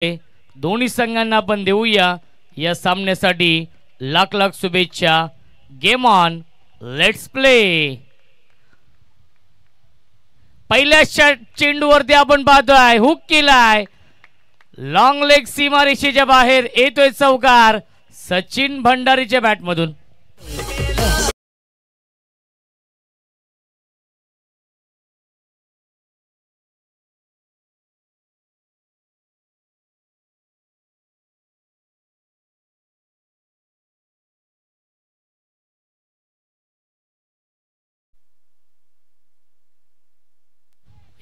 दोन्ही संघांना आपण देऊया या सामन्यासाठी लाख लाख शुभेच्छा. Game on, let's play. पहिल्या चेंडूवरती आपण पाहतोय हुक केलाय, लॉंग लेग सीमारेषेच्या बाहेर येतोय चौकार सचिन भंडारीच्या बॅटमधून.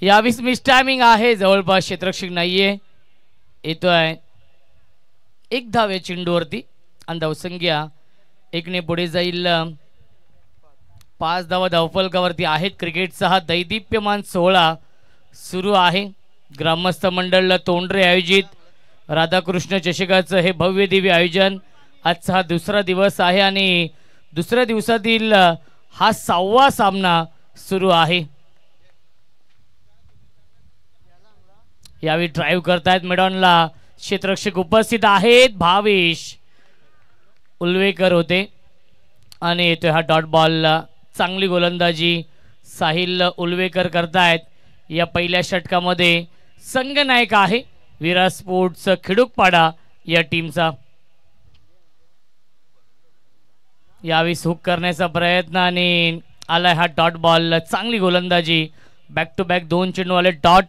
यावेळेस मिस टायमिंग आहे, जवळपास क्षेत्ररक्षक नाहीये. येतोय एक धावे चेंडूवरती आणि धावसंख्या एकने पुढे जाईल. 5 धावा धावफलकावरती आहेत. क्रिकेटचा हा दैदिप्यमान सोहळा सुरू आहे. ग्रामस्थ मंडळ तोंडरे आयोजित राधाकृष्ण चषकाचं हे भव्य दिव्य आयोजन. आजचा हा दुसरा दिवस आहे आणि दुसऱ्या दिवसातील हा 6वा सामना सुरू आहे. यावेळी ड्राईव्ह करतायत मेडॉनला. क्षेत्ररक्षक उपस्थित आहेत. भावेश उल्वेकर होते आणि येतोय हा डॉट बॉल. चांगली गोलंदाजी साहिल उल्वेकर करतायत. या पहिल्या षटकामध्ये संघनायक आहे विराट स्पोर्ट्स खिडूकपाडा या टीमचा. यावेळी हुक करण्याचा प्रयत्न आणि आलाय हा डॉट बॉल. चांगली गोलंदाजी, बॅक टू बॅक 2 चेंडू आले डॉट.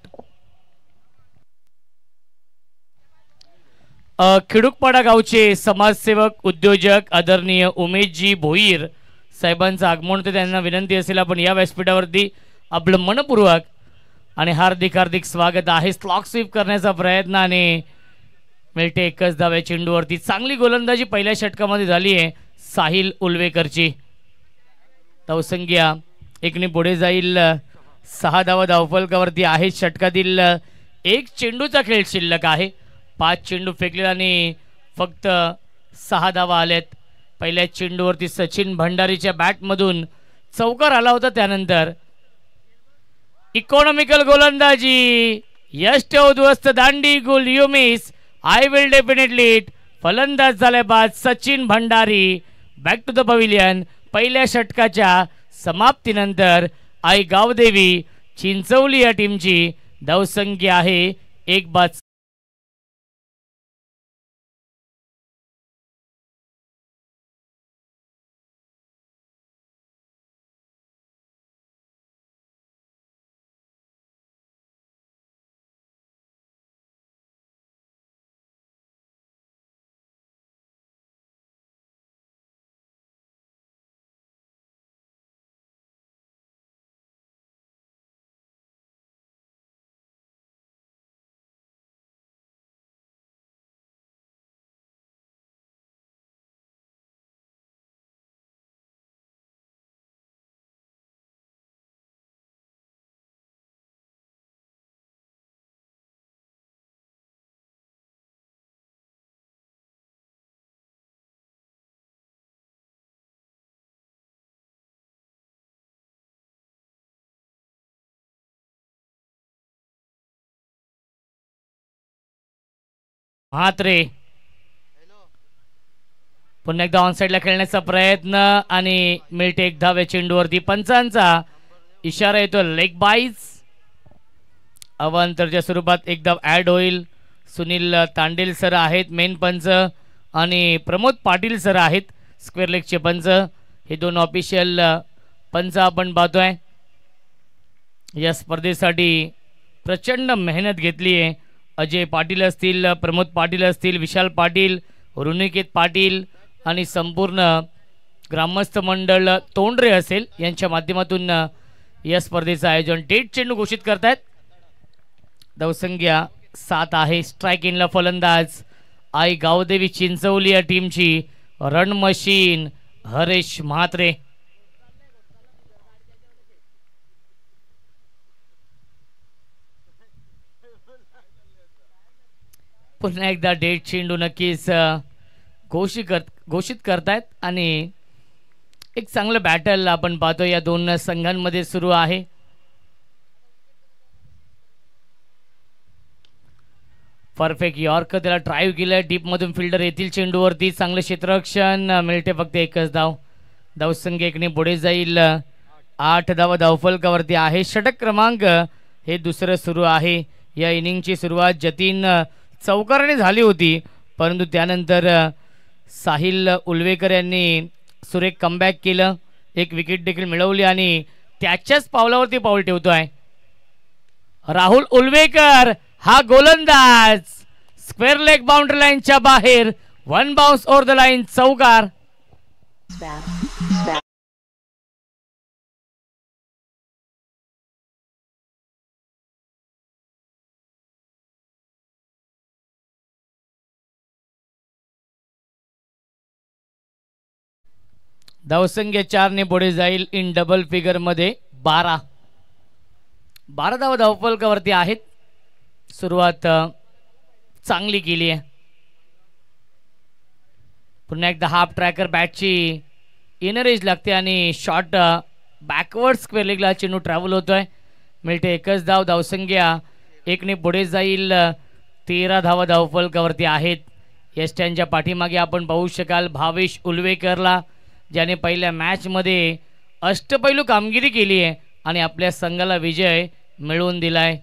खिडूकपाडा गावचे समाजसेवक उद्योजक आदरणीय उमेशजी भोईर साहेबांचं आगमन होते. त्यांना विनंती असेल आपण या व्यासपीठावरती आपलं मनपूर्वक आणि हार्दिक हार्दिक स्वागत आहे. स्लॉक स्वीप करण्याचा प्रयत्न आणि मिळते एकच धाव्या चेंडूवरती. चांगली गोलंदाजी पहिल्या षटकामध्ये झाली आहे साहिल उल्वेकरची. धावसंख्या एकने पुढे जाईल. 6 धावा धावफलकावरती आहेत. षटकातील एक चेंडूचा खेळ शिल्लक आहे. 5 चेंडू फेकले आणि फक्त 6 धावा आल्यात. पहिल्या चेंडूवरती सचिन भंडारीच्या बॅटमधून चौकार आला होता. त्यानंतर इकॉनॉमिकल गोलंदाजी, यश उद्ध्वस्त दांडी गोल you miss, I will definitely it. फलंदाज झाले बाद Sachin Bhandari. Back to the pavilion. पहिल्या षटकाच्या समाप्तीनंतर आई गावदेवी चिंचवली या टीमची धावसंख्या आहे 1 बाद. म्हात्रे पुन्हा एकदा ऑन साइडला खेळण्याचा प्रयत्न आणि मिळते एक धावे चेंडूवरती. पंचांचा इशारा येतो लेग बाईज. अवांतरच्या स्वरूपात एक धाव ऍड होईल. सुनील तांडेल सर आहेत मेन पंच आणि प्रमोद पाटील सर आहेत स्क्वेअर लेगचे पंच. हे 2 ऑफिशियल पंच आपण पाहतोय. या स्पर्धेसाठी प्रचंड मेहनत घेतली आहे. अजय पाटील असतील, प्रमोद पाटील असतील, विशाल पाटील, ऋणिकेत पाटील आणि संपूर्ण ग्रामस्थ मंडळ तोंडरे असेल यांच्या माध्यमातून या स्पर्धेचं आयोजन. डेट चेंडू घोषित करतायत. धावसंख्या 7 आहे. स्ट्राईक इनला फलंदाज आई गावदेवी चिंचवली या टीमची रन मशीन हरेश म्हात्रे. पुन्हा एकदा डेट चेंडू नक्कीच घोषित करतायत आणि एक चांगलं बॅटल आपण पाहतो या 2 संघांमध्ये सुरू आहे. परफेक्ट यॉर्कर त्याला ड्राईव्ह केलं डीप मधून फिल्डर येतील चेंडूवरती चांगलं क्षेत्ररक्षण मिळते फक्त एकच धाव धावसंख्या एकने पुढे जाईल 8 धावा धावफलकावरती आहे षटक क्रमांक हे दुसरं सुरू आहे या इनिंगची सुरुवात जतीन चौकाराने झाली होती परंतु त्यानंतर साहिल उल्वेकर यांनी सुरेख कमबॅक केलं एक विकेट देखील मिळवली आणि त्याच्याच पावलावरती पाऊल ठेवतोय राहुल उल्वेकर हा गोलंदाज स्क्वेअर लेग बाउंड्री लाईनच्या बाहेर one bounce over the line चौकार धावसंख्या 4 ने पुढे जाईल इन डबल फिगर मध्ये 12 धावा धावफलकावरती आहेत सुरुवात चांगली केली आहे पुन्हा एकदा हाफ ट्रॅकर बॅटची इनर एज लागते आणि शॉट बॅकवर्ड स्क्वेअर लेगला चेंडू ट्रॅव्हल होतोय मिळते एकच धाव धावसंख्या 1 ने पुढे जाईल 13 धावा धावफलकावरती आहेत या स्टँडच्या पाठीमागे आपण पाहू शकाल भावेश उल्वेकरला ज्याने पहिल्या मॅचमध्ये अष्टपैलू कामगिरी केली आहे आणि आपल्या संघाला विजय मिळवून दिलाय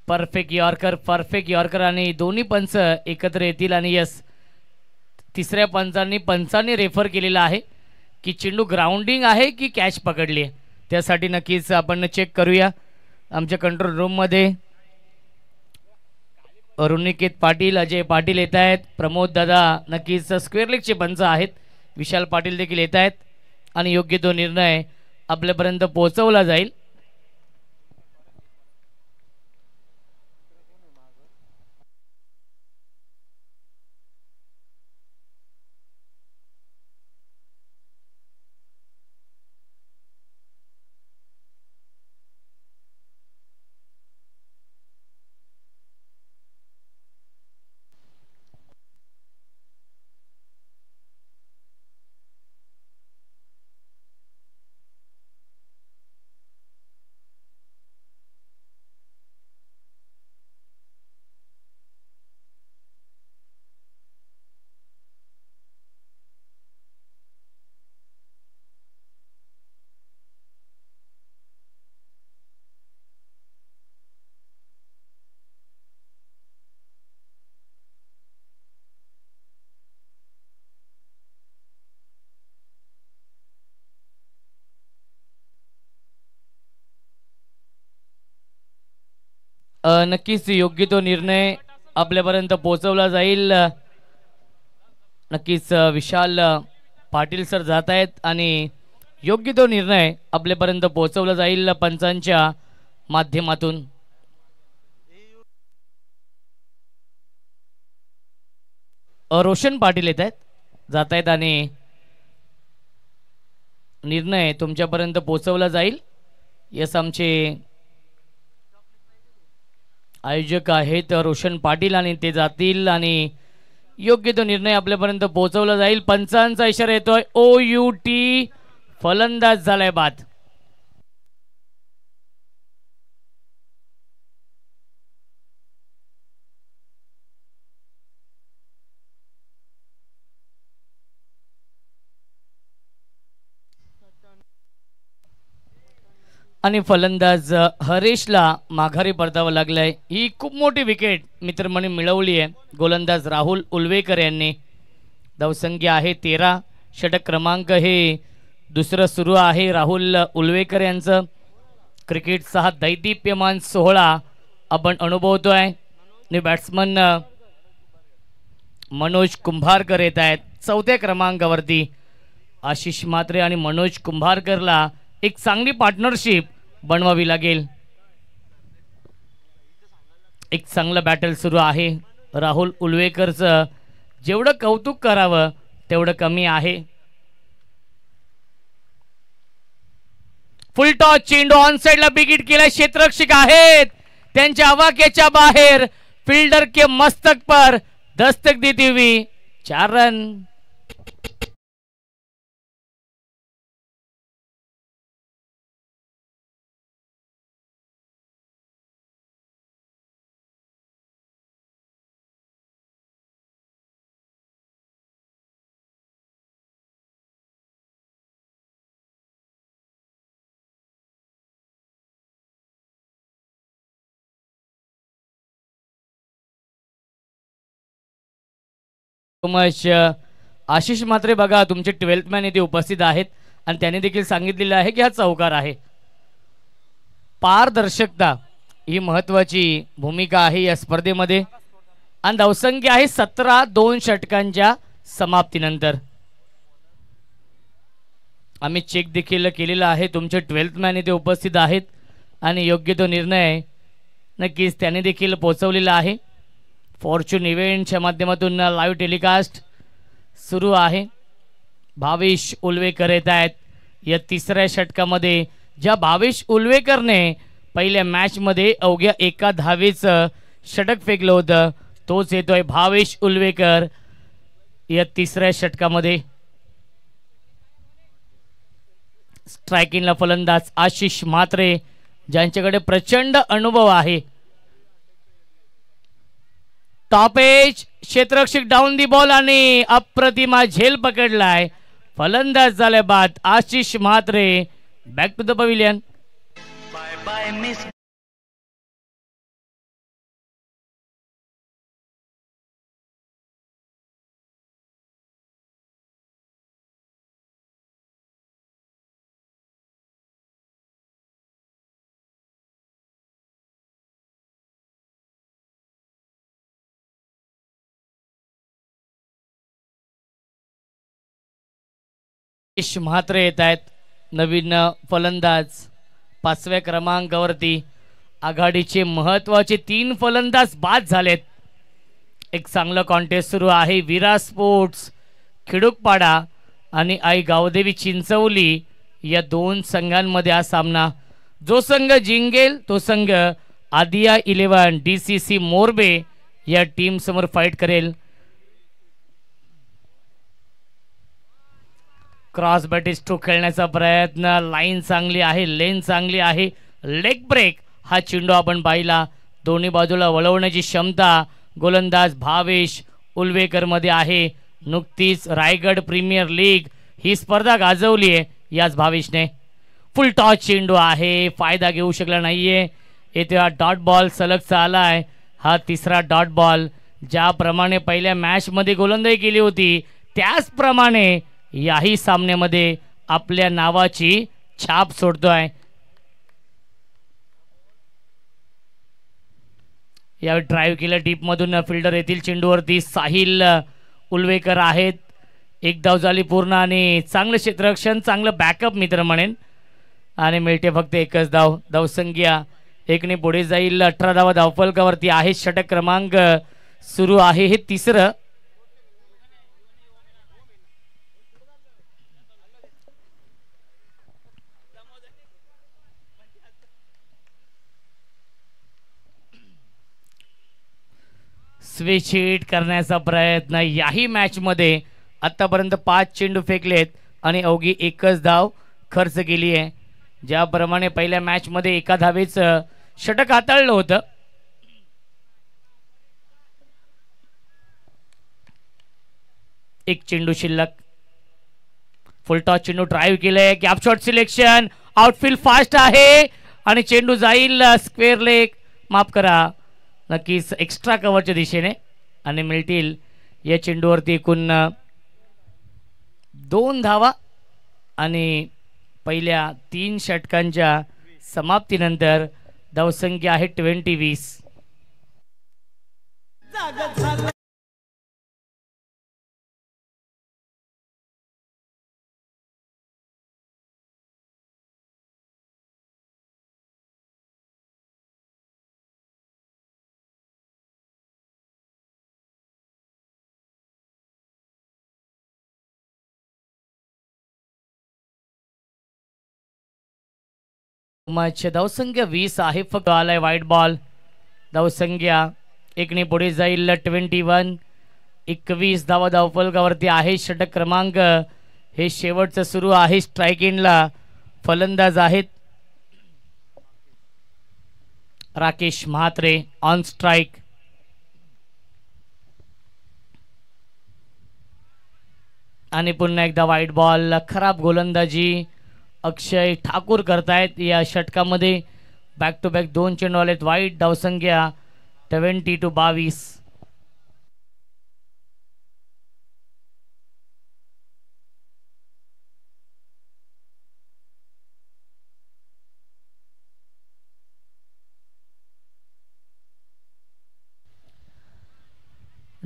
परफेक्ट यॉर्कर आणि दोन्ही पंच एकत्र येतील आणि यस तिसऱ्या पंचांनी रेफर केलेला आहे की चेंडू ग्राउंडिंग आहे की कॅच पकडली आहे त्यासाठी नक्कीच आपण चेक करूया आमच्या कंट्रोल रूम मध्ये अरुणिकेत पाटील अजय पाटील येत आहेत प्रमोद दादा नक्कीच स्क्वेअर लेगचे पंच आहेत विशाल पाटील देखील येत आहेत आणि योग्य तो निर्णय आपल्यापर्यंत पोहोचवला जाईल नक्कीच योग्य तो निर्णय आपल्यापर्यंत पोहोचवला जाईल नक्कीच विशाल पाटील सर जात आहेत आणि योग्य तो निर्णय आपल्यापर्यंत पोहोचवला जाईल पंचांच्या माध्यमातून रोशन पाटील येत आहेत जात आहेत आणि निर्णय तुमच्यापर्यंत पोहोचवला जाईल यस आमचे आयोजक आहेत रोशन पाटील आणि ते जातील आणि योग्य तो निर्णय आपल्यापर्यंत पोहोचवला जाईल पंचांचा इशारा येतोय OUT फलंदाज झालाय बाद आणि फलंदाज हरेशला माघारी परतावं लागलंय ही खूप मोठी विकेट मित्रमंडळी मिळवली आहे गोलंदाज राहुल उल्वेकर यांनी धावसंख्या आहे 13 षटक क्रमांक हे दुसरं सुरू आहे राहुल उल्वेकर यांचं क्रिकेटचा हा दैदिप्यमान सोहळा आपण अनुभवतोय आणि बॅट्समन मनोज कुंभारकर येत आहेत चौथ्या क्रमांकावरती आशिष म्हात्रे आणि मनोज कुंभारकरला एक चांगली पार्टनरशिप बनवावी लागेल एक चांगलं बॅटल सुरू आहे राहुल उल्वेकरचं जेवढं कौतुक करावं तेवढं कमी आहे फुल टॉस चेंडू ऑन साइडला बिगिट केला क्षेत्ररक्षक आहेत त्यांच्या आवाक्याच्या बाहेर फील्डर के मस्तक पर दस्तक देती हुई 4 रन मच आशिष म्हात्रे बघा तुमचे 12th मॅन इथे उपस्थित आहेत आणि त्यांनी देखील सांगितलेलं आहे की हा चौकार आहे. पारदर्शकता ही महत्वाची भूमिका आहे या स्पर्धेमध्ये आणि धावसंख्या आहे 17 2 षटकांच्या समाप्तीनंतर. आम्ही चेक देखील केलेला आहे. तुमचे 12th मॅन इथे उपस्थित आहेत आणि योग्य तो निर्णय नक्कीच त्यांनी देखील पोहोचवलेला आहे. फॉर्च्यून इव्हेंटच्या माध्यमातून लाईव्ह टेलिकास्ट सुरू आहे. भावेश उल्वेकर येत आहेत या तिसऱ्या षटकामध्ये. ज्या भावेश उल्वेकरने पहिल्या मॅचमध्ये अवघ्या एका धावेचं षटक फेकलं होतं तोच येतोय भावेश उल्वेकर या तिसऱ्या षटकामध्ये. स्ट्रायकिंगला फलंदाज आशिष म्हात्रे ज्यांच्याकडे प्रचंड अनुभव आहे. टॉप एज क्षेत्ररक्षक डाऊन दी बॉल आणि अप्रतिमा झेल पकडलाय. फलंदाज झाले बाद Ashish Mhatre. Back to the pavilion. Bye bye miss. Ashish Mhatre येत आहेत नवीन फलंदाज. 5व्या क्रमांकावरती आघाडीचे महत्वाचे 3 फलंदाज बाद झालेत. एक चांगलं कॉन्टेस्ट सुरू आहे. विरा स्पोर्ट्स खिडूकपाडा आणि आई गावदेवी चिंचवली या 2 संघांमध्ये हा सामना. जो संघ जिंकेल तो संघ आदिया 11 DCC मोरबे या टीम समोर फाईट करेल. क्रॉस बॅटी स्ट्रोक खेळण्याचा प्रयत्न. लाईन चांगली आहे, लेन चांगली आहे. लेग ब्रेक हा चेंडू आपण पाहिला. दोन्ही बाजूला वळवण्याची क्षमता गोलंदाज भावेश उल्वेकर मध्ये आहे. नुकतीच रायगड प्रीमियर लीग ही स्पर्धा गाजवली आहे याच भावेशने. फुल टॉस चेंडू आहे, फायदा घेऊ शकला नाहीये. येथे हा डॉट बॉल सलगचा आलाय. हा तिसरा डॉट बॉल. ज्याप्रमाणे पहिल्या मॅच मध्ये गोलंदाजी केली होती त्याचप्रमाणे याही सामन्यामध्ये आपल्या नावाची छाप सोडतोय. यावेळी ड्राईव्ह केलं डीप मधून. फिल्डर येथील चेंडूवरती साहिल उल्वेकर आहेत. 1 धाव झाली पूर्ण आणि चांगलं क्षेत्ररक्षण, चांगलं बॅकअप मित्र म्हणेन आणि मिळते फक्त 1च धाव. धावसंख्या 1ने पुढे जाईल. 18 धावा धावफलकावरती आहे. षटक क्रमांक सुरू आहे. हे तिसरं. स्विच हिट करण्याचा प्रयत्न. याही मॅच मध्ये आतापर्यंत 5 चेंडू फेकलेत आणि अवघी 1च धाव खर्च केली आहे. ज्याप्रमाणे पहिल्या मॅच मध्ये एका धावेचं षटक हाताळलं होतं. एक चेंडू शिल्लक. फुल टॉस चेंडू ड्राईव्ह केलंय. Gap shot selection. Outfield fast आहे आणि चेंडू जाईल स्क्वेअर लेग, माफ करा, नक्कीच एक्स्ट्रा कव्हरच्या दिशेने आणि मिळतील या चेंडूवरती एकूण 2 धावा आणि पहिल्या 3 षटकांच्या समाप्तीनंतर धावसंख्या आहे 20-20. धावसंख्या 20 आहे. फक्त आलाय वाईट बॉल. धावसंख्या 1ने पुढे जाईल. 21. 21 धावा धावफलकावरती आहे. षटक क्रमांक हे शेवटचं सुरू आहे. स्ट्रायकिंगला फलंदाज आहेत राकेश म्हात्रे. On strike. आणि पुन्हा एकदा वाईट बॉल. खराब गोलंदाजी अक्षय ठाकूर करतायत या षटकामध्ये. बॅक टू बॅक 2 चेंडू आलेत वाईट. धावसंख्या 20-22.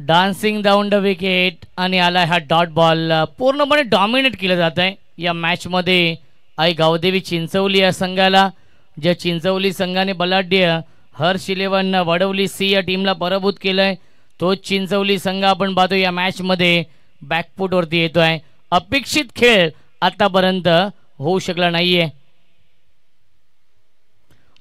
डान्सिंग डाऊन द विकेट आणि आला हा डॉट बॉल. पूर्णपणे डॉमिनेट केलं जात आहे या मॅचमध्ये आई गावदेवी चिंचवली या संघाला. ज्या चिंचवली संघाने बलाढ्य हर्ष 11 वडवली सी या टीमला पराभूत केलंय, तोच चिंचवली संघ आपण पाहतो या मॅचमध्ये बॅकफूटवरती येतोय. अपेक्षित खेळ आतापर्यंत होऊ शकला नाहीये.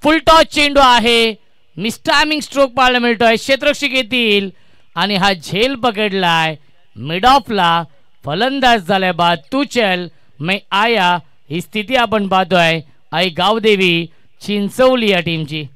फुल टॉस चेंडू आहे, मिस्टायमिंग स्ट्रोक पाहायला मिळतोय. क्षेत्ररक्षक येतील आणि हा झेल पकडलाय मिड ऑफला. फलंदाज झालाय बाद. तू चल मैं आया ही स्थिती आपण पाहतोय आई गावदेवी चिंचवली या टीमची.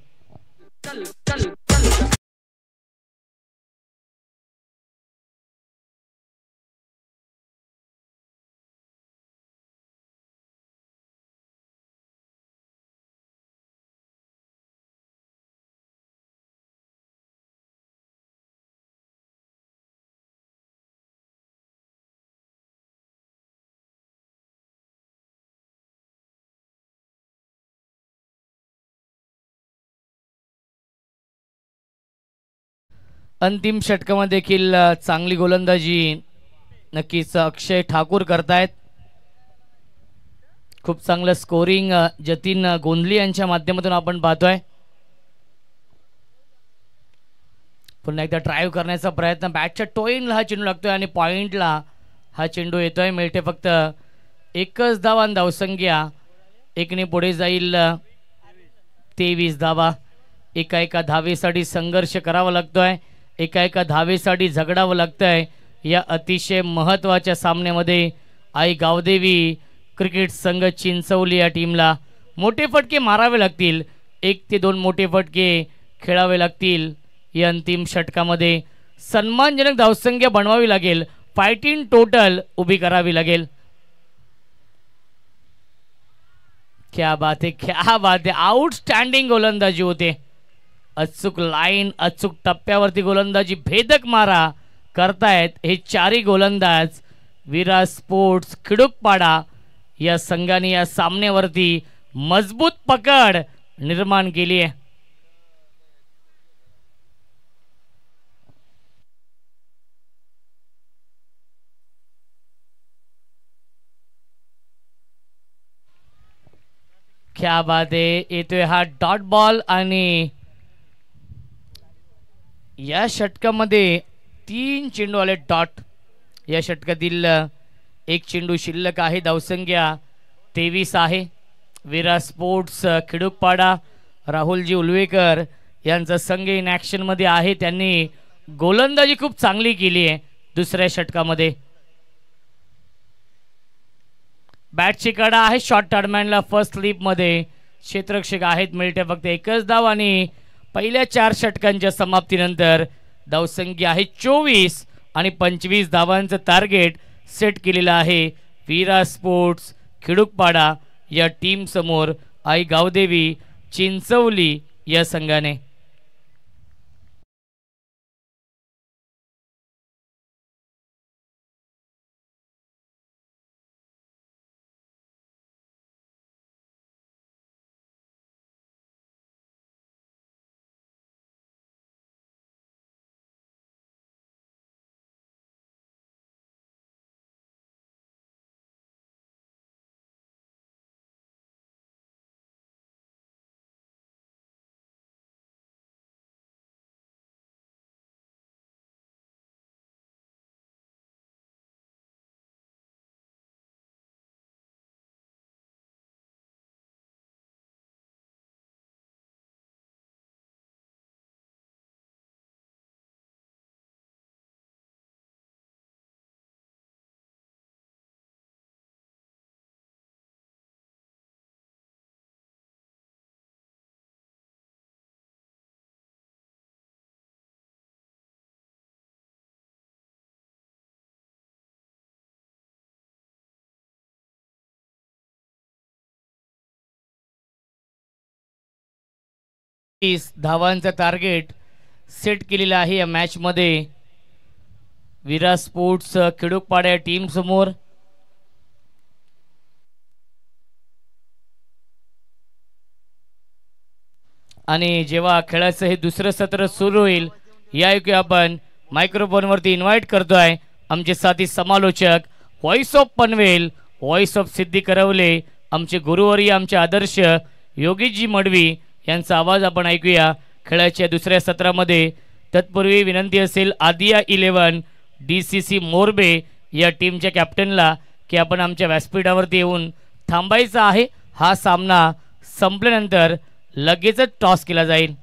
अंतिम षटकामध्ये देखील चांगली गोलंदाजी नक्कीच अक्षय ठाकूर करतायत. खूप चांगलं स्कोरिंग जतीन गोंधली यांच्या माध्यमातून आपण पाहतोय. पुन्हा एकदा ड्राईव्ह करण्याचा प्रयत्न, बॅटच्या टोईनला हा चेंडू लागतोय आणि पॉइंटला हा चेंडू येतोय. मिळते फक्त एकच धावा. धावसंख्या एकने पुढे जाईल 23 धावा. एका धावेसाठी संघर्ष करावा लागतोय, एका धावेसाठी झगडावं लागतंय. या अतिशय महत्त्वाच्या सामन्यामध्ये आई गावदेवी क्रिकेट संघ चिंचवली या टीमला मोठे फटके मारावे लागतील. 1 ते 2 मोठे फटके खेळावे लागतील. या अंतिम षटकामध्ये सन्मानजनक धावसंख्या बनवावी लागेल. फायटिंग टोटल उभी करावी लागेल. क्या बात है, क्या बात है. आउटस्टँडिंग गोलंदाजी होते. अचूक लाईन, अचूक टप्प्यावरती गोलंदाजी, भेदक मारा करतायत हे चारही गोलंदाज. विराज स्पोर्ट्स खिडूकपाडा या संघाने या सामन्यावरती मजबूत पकड निर्माण केली आहे. क्या बात आहे. येतोय हा डॉट बॉल आणि या षटकामध्ये 3 चेंडू आले डॉट. या षटकातील एक चेंडू शिल्लक आहे. धावसंख्या 23 आहे. विराज स्पोर्ट्स खिडूकपाडा राहुलजी उलवेकर यांचा संघ इन ॲक्शन मध्ये आहे. त्यांनी गोलंदाजी खूप चांगली केली आहे दुसऱ्या षटकामध्ये. बॅटची कडा आहे शॉर्ट टर्मॅनला फर्स्ट स्लिप मध्ये. क्षेत्ररक्षक आहेत. मिळते फक्त एकच धाव आणि पहिल्या 4 षटकांच्या समाप्तीनंतर धावसंख्या आहे 24 आणि 25 धावांचं टार्गेट सेट केलेलं आहे विराज स्पोर्ट्स खिडूकपाडा या टीम समोर आई गावदेवी चिंचवली या संघाने. धावांचं टार्गेट सेट केलेलं आहे या मॅच मध्ये विराज स्पोर्ट्स खिडूकपाडा टीम समोर. आणि जेव्हा खेळाचं हे दुसरं सत्र सुरू होईल याऐवजी आपण मायक्रोफोनवरती इन्व्हाइट करतोय आमचे साथी समालोचक, voice of Panvel, voice of Siddhi Karavle, आमचे गुरुवर्य, आमचे आदर्श योगीजी मडवी यांचा आवाज आपण ऐकूया खेळाच्या दुसऱ्या सत्रामध्ये. तत्पूर्वी विनंती असेल आदिया 11 DCC मोरबे या टीमच्या कॅप्टनला की आपण आमच्या व्यासपीठावरती येऊन थांबायचं आहे. हा सामना संपल्यानंतर लगेचच टॉस केला जाईल.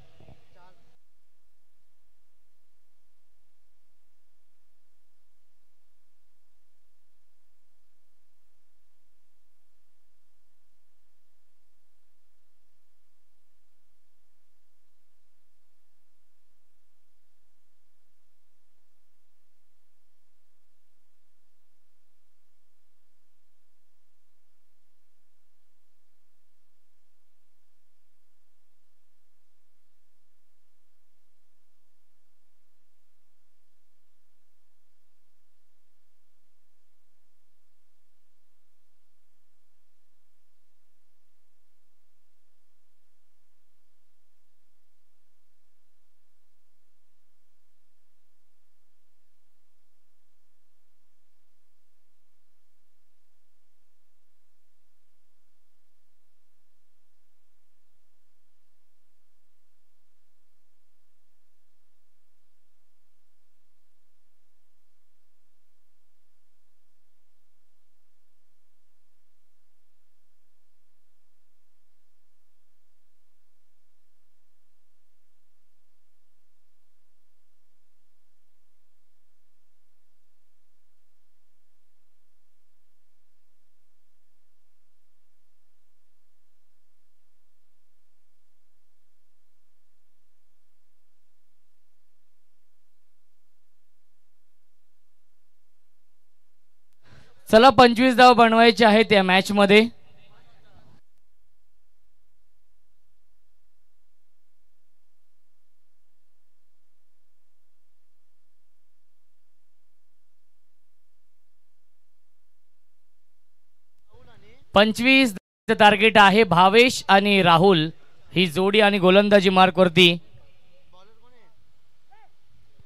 चला 25 धाव बनवायचे आहेत या मॅच मध्ये. पंचवीस टार्गेट आहे. भावेश आणि राहुल ही जोडी आणि गोलंदाजी मार्क वरती.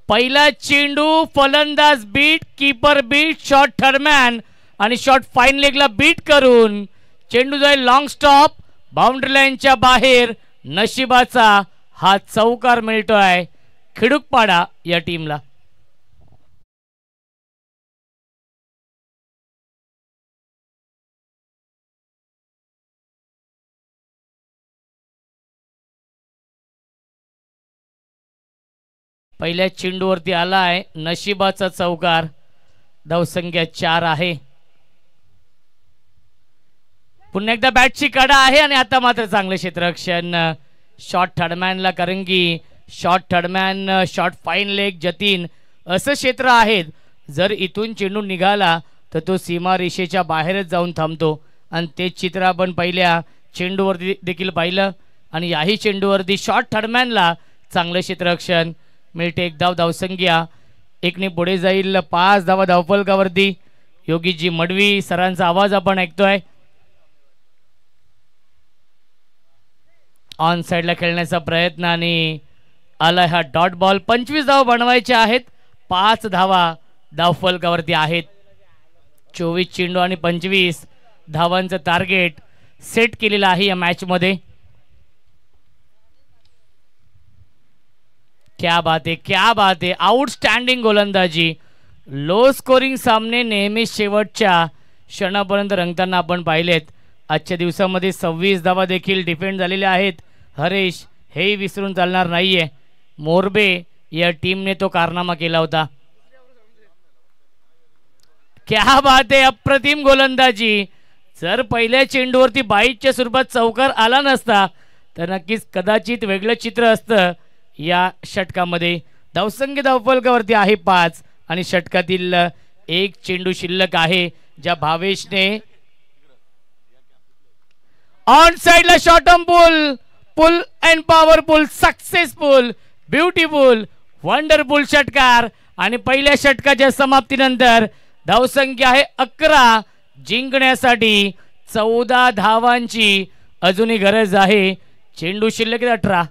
पहिला चेंडू, फलंदाज beat, keeper beat, shot third man आणि शॉट फाईन लेगला बीट करून चेंडू जाईल लॉंग स्टॉप, बाउंड्री लाईनच्या बाहेर. नशिबाचा हा चौकार मिळतोय खिडूकपाडा या टीमला. पहिल्या चेंडूवरती आलाय नशिबाचा चौकार. धावसंख्या 4 आहे. पुन्हा एकदा बॅटची कडा आहे आणि आता मात्र चांगले क्षेत्ररक्षण शॉट थर्डमॅनला, कारण की shot third man, shot fine leg, Jatin असं क्षेत्र आहेत. जर इथून चेंडू निघाला तर तो सीमा रेषेच्या बाहेरच जाऊन थांबतो आणि ते चित्र आपण पहिल्या चेंडूवरती देखील पाहिलं. आणि याही चेंडूवरती शॉट थर्डमॅनला चांगलं क्षेत्ररक्षण मिळते. एक धाव, धावसंख्या 1ने पुढे जाईल. 5 धावा धावफलकावरती. योगीजी मडवी सरांचा आवाज आपण ऐकतोय. ऑन साइडला खेळण्याचा प्रयत्न आणि आला हा डॉट बॉल. 25 धावा बनवायचे आहेत. 5 धावा धावफलकावरती आहेत. 24 चेंडू आणि 25 धावांचं टार्गेट सेट केलेलं आहे या मॅच मध्ये. क्या बात है, क्या बात है. आउटस्टँडिंग गोलंदाजी. लो स्कोरिंग सामने नेहमी शेवटच्या क्षणापर्यंत रंगताना आपण पाहिलेत. आजच्या दिवसामध्ये 26 धावा देखील डिफेंड झालेल्या आहेत. हरेश हे विसरून चालणार नाहीये. मोरबे या टीमने तो कारनामा केला होता. क्या बात है, अप्रतिम गोलंदाजी. जर पहिल्या चेंडूवरती बाईटच्या स्वरूपात चौकार आला नसता तर नक्कीच कदाचित वेगळं चित्र असतं या षटकामध्ये. धावसंख्या धावफलकावरती आहे 5 आणि षटकातील एक चेंडू शिल्लक आहे ज्या भावेशने ऑन साइडला short on pull and powerful, successful, beautiful, wonderful षटकार. आणि पहिल्या षटकाच्या समाप्तीनंतर धावसंख्या आहे 11. जिंकण्यासाठी 14 धावांची अजूनही गरज आहे. चेंडू शिल्लक 18.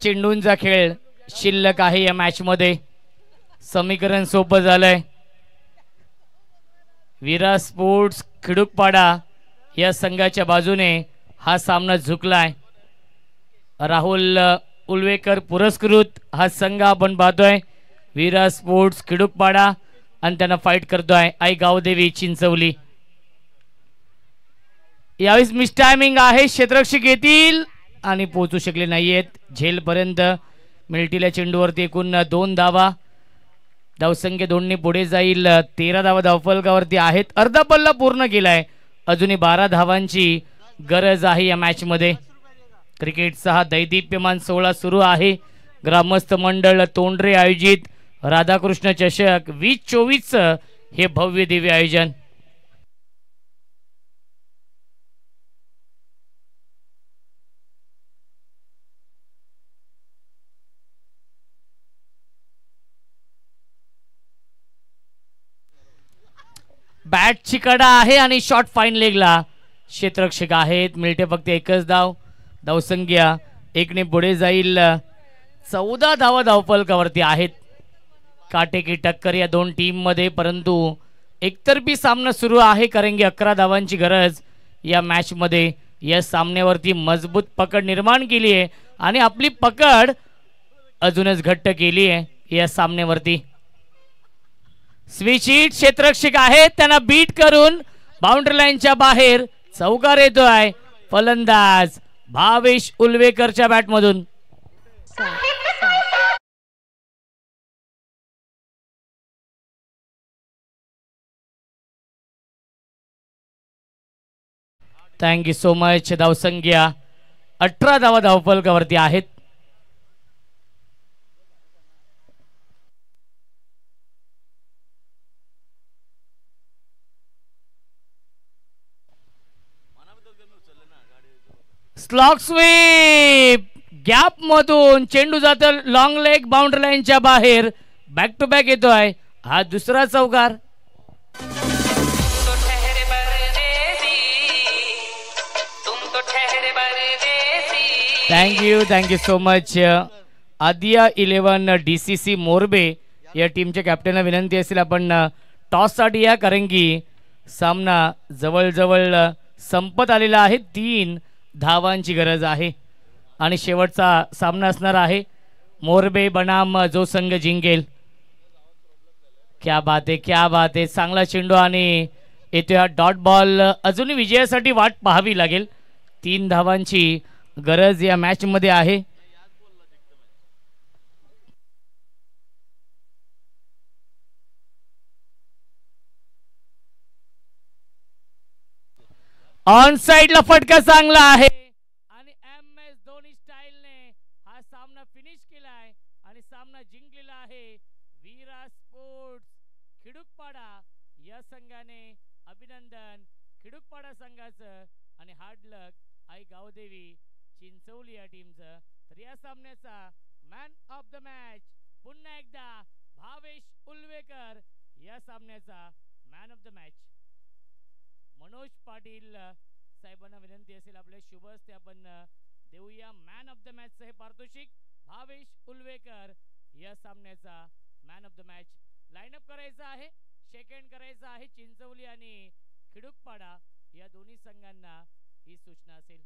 चेंडूंचा खेळ शिल्लक आहे या मॅच मध्ये. समीकरण सोपं झालंय. विरा स्पोर्ट्स खिडूकपाडा या संघाच्या बाजूने हा सामना झुकलाय. राहुल उलवेकर पुरस्कृत हा संघ आपण पाहतोय. विरा स्पोर्ट्स खिडूकपाडा आणि त्यांना फाईट करतोय आई गावदेवी चिंचवली. यावेळेस मिस टायमिंग आहे. क्षेत्ररक्षक येतील आणि पोहोचू शकले नाहीयेत. झेलपर्यंत मिळतील. चेंडूवरती एकूण 2 धावा. धावसंख्या 2ने पुढे जाईल. 13 धावा धावफलकावरती आहेत. अर्धा पल्ला पूर्ण केलाय. अजूनही 12 धावांची गरज आहे या मॅच मध्ये. क्रिकेटचा हा दैदिप्यमान सोहळा सुरू आहे. ग्रामस्थ मंडळ तोंडरे आयोजित राधाकृष्ण चषक 2024 हे भव्य दिव्य आयोजन. बॅटची कडा आहे आणि शॉट फाईन लेगला क्षेत्ररक्षक आहेत. मिळते फक्त एकच धाव. धावसंख्या 1ने पुढे जाईल. 14 धावा धावफलकावरती आहेत. काटेकी टक्कर या दोन टीम मध्ये, परंतु एकतर्फी सामना सुरू आहे कारण की 11 धावांची गरज या मॅच मध्ये. या सामन्यावरती मजबूत पकड निर्माण केली आहे आणि आपली पकड अजूनच घट्ट केली आहे या सामन्यावरती. स्विच हिट क्षेत्ररक्षक आहेत. त्यांना बीट करून बाउंड्री लाईनच्या बाहेर चौकार येतोय. फलंदाज भावेश उलवेकरच्या बॅटमधून. Thank you so much. धावसंख्या 18 धावा धावफलकावरती आहेत. स्लॉग स्वीप गॅप मधून चेंडू जातो लॉंग लेग बाउंड्री लाईनच्या बाहेर. बॅक टू बॅक येतोय. हा दुसरा चौकार. Thank you so much. Adiya 11 DCC Morbe या टीमच्या कॅप्टनला विनंती असेल आपण टॉस साठी या, कारण की सामना जवळजवळ संपत आलेला आहे. 3 धावांची गरज आहे आणि शेवटचा सामना असणार आहे. मोरबे बनाम जो संघ जिंकेल. क्या बात आहे, क्या बात आहे. चांगला चेंडू आणि येतो हा डॉट बॉल. अजूनही विजयासाठी वाट पाहावी लागेल. 3 धावांची गरज या मॅच मध्ये आहे. ऑन साइडला फटका चांगला आहे आणि MS धोनी स्टाईलने हा सामना फिनिश केलाय आणि सामना जिंकलेला आहे. विरा स्पोर्ट्स खिडूकपाडा या संघाने. अभिनंदन खिडूकपाडा संघाचं आणि हार्ड लक आई गावदेवी चिंचवली या टीमचं. तर या सामन्याचा मॅन ऑफ द मॅच पुन्हा एकदा भावेश उलवेकर. या सामन्याचा man of the match. Manoj Patil साहेबांना विनंती असेल आपले शुभ हस्ते आपण देऊया मॅन ऑफ द मॅच हे पारितोषिक. भावेश उलवेकर या सामन्याचा man of the match. Line-up करायचा आहे, सेकंड करायचा आहे. चिंचवली आणि खिडूकपाडा या दोन्ही संघांना ही सूचना असेल.